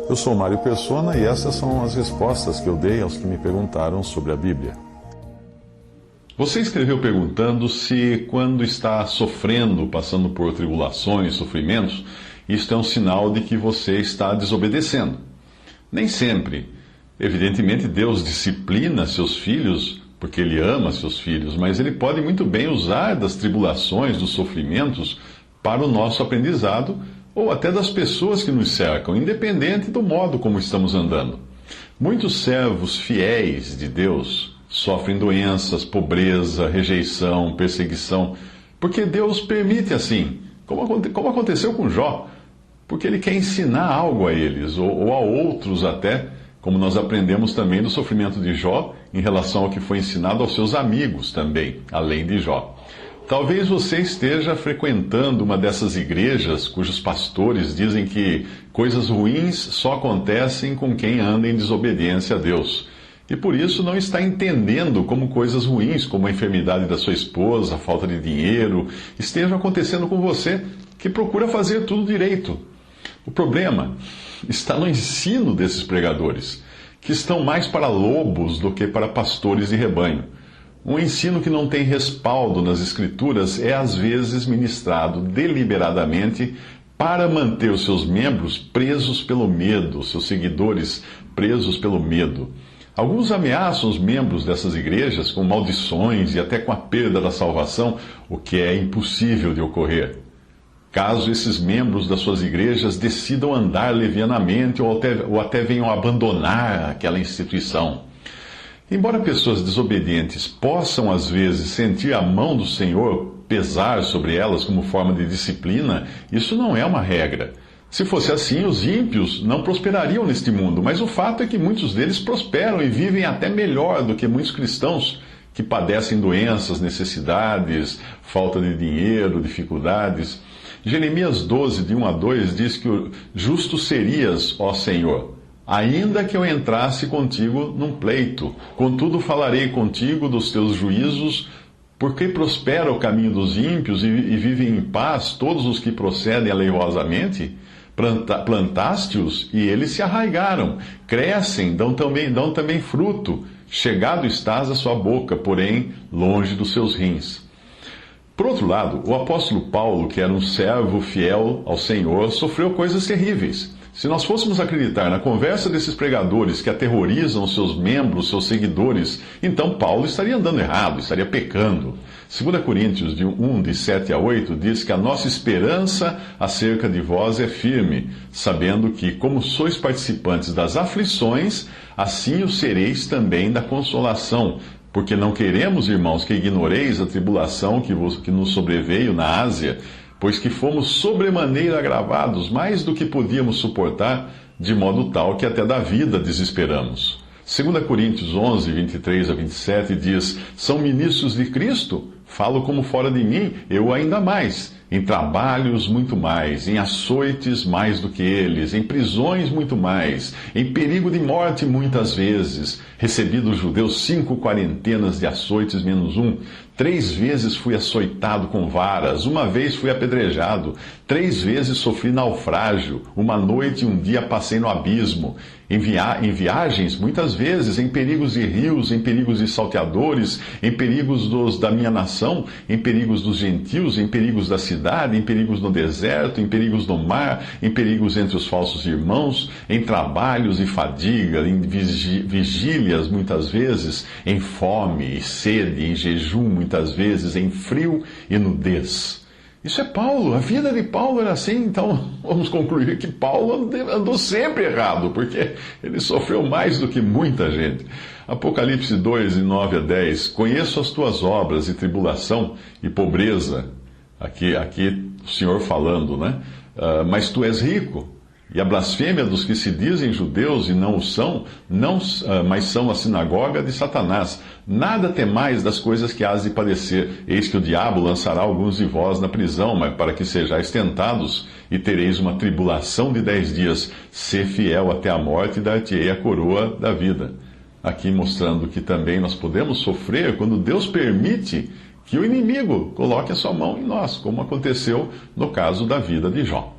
Eu sou Mário Persona e essas são as respostas que eu dei aos que me perguntaram sobre a Bíblia. Você escreveu perguntando se, quando está sofrendo, passando por tribulações, sofrimentos, isto é um sinal de que você está desobedecendo. Nem sempre. Evidentemente, Deus disciplina seus filhos porque Ele ama seus filhos, mas Ele pode muito bem usar das tribulações, dos sofrimentos, para o nosso aprendizado ou até das pessoas que nos cercam, independente do modo como estamos andando. Muitos servos fiéis de Deus sofrem doenças, pobreza, rejeição, perseguição, porque Deus permite assim, como aconteceu com Jó, porque Ele quer ensinar algo a eles, ou a outros até, como nós aprendemos também do sofrimento de Jó, em relação ao que foi ensinado aos seus amigos também, além de Jó. Talvez você esteja frequentando uma dessas igrejas cujos pastores dizem que coisas ruins só acontecem com quem anda em desobediência a Deus. E por isso não está entendendo como coisas ruins, como a enfermidade da sua esposa, a falta de dinheiro, estejam acontecendo com você, que procura fazer tudo direito. O problema está no ensino desses pregadores, que estão mais para lobos do que para pastores de rebanho. Um ensino que não tem respaldo nas Escrituras é às vezes ministrado deliberadamente para manter os seus membros presos pelo medo, seus seguidores presos pelo medo. Alguns ameaçam os membros dessas igrejas com maldições e até com a perda da salvação, o que é impossível de ocorrer, caso esses membros das suas igrejas decidam andar levianamente ou até venham abandonar aquela instituição. Embora pessoas desobedientes possam, às vezes, sentir a mão do Senhor pesar sobre elas como forma de disciplina, isso não é uma regra. Se fosse assim, os ímpios não prosperariam neste mundo, mas o fato é que muitos deles prosperam e vivem até melhor do que muitos cristãos que padecem doenças, necessidades, falta de dinheiro, dificuldades. Jeremias 12, de 1 a 2, diz que o justo serias, ó Senhor, ainda que eu entrasse contigo num pleito. Contudo falarei contigo dos teus juízos, porque prospera o caminho dos ímpios e vivem em paz todos os que procedem aleivosamente. Plantaste-os e eles se arraigaram, crescem, dão também fruto. Chegado estás à sua boca, porém longe dos seus rins. Por outro lado, o apóstolo Paulo, que era um servo fiel ao Senhor, sofreu coisas terríveis. Se nós fôssemos acreditar na conversa desses pregadores que aterrorizam seus membros, seus seguidores, então Paulo estaria andando errado, estaria pecando. 2 Coríntios 1, de 7 a 8, diz que a nossa esperança acerca de vós é firme, sabendo que, como sois participantes das aflições, assim o sereis também da consolação. Porque não queremos, irmãos, que ignoreis a tribulação que nos sobreveio na Ásia, pois que fomos sobremaneira agravados, mais do que podíamos suportar, de modo tal que até da vida desesperamos. 2 Coríntios 11, 23 a 27 diz: são ministros de Cristo? Falo como fora de mim, eu ainda mais. Em trabalhos, muito mais. Em açoites, mais do que eles. Em prisões, muito mais. Em perigo de morte, muitas vezes. Recebi dos judeus 5 quarentenas de açoites menos um. 3 vezes fui açoitado com varas. 1 vez fui apedrejado. 3 vezes sofri naufrágio. 1 noite e 1 dia passei no abismo. Em viagens, muitas vezes, em perigos de rios, em perigos de salteadores, em perigos da minha nação, em perigos dos gentios, em perigos da cidade, em perigos no deserto, em perigos no mar, em perigos entre os falsos irmãos, em trabalhos e fadiga, em vigílias, muitas vezes, em fome e sede, em jejum, muitas vezes, em frio e nudez. Isso é Paulo, a vida de Paulo era assim, então vamos concluir que Paulo andou sempre errado, porque ele sofreu mais do que muita gente. Apocalipse 2, de 9 a 10, conheço as tuas obras e tribulação e pobreza, aqui o Senhor falando, né? Mas tu és rico. E a blasfêmia dos que se dizem judeus e não o são, mas são a sinagoga de Satanás. Nada temais das coisas que hás de padecer. Eis que o diabo lançará alguns de vós na prisão, mas para que sejais tentados, e tereis uma tribulação de 10 dias. Sê fiel até a morte, e dar-te-ei a coroa da vida. Aqui mostrando que também nós podemos sofrer quando Deus permite que o inimigo coloque a sua mão em nós, como aconteceu no caso da vida de Jó.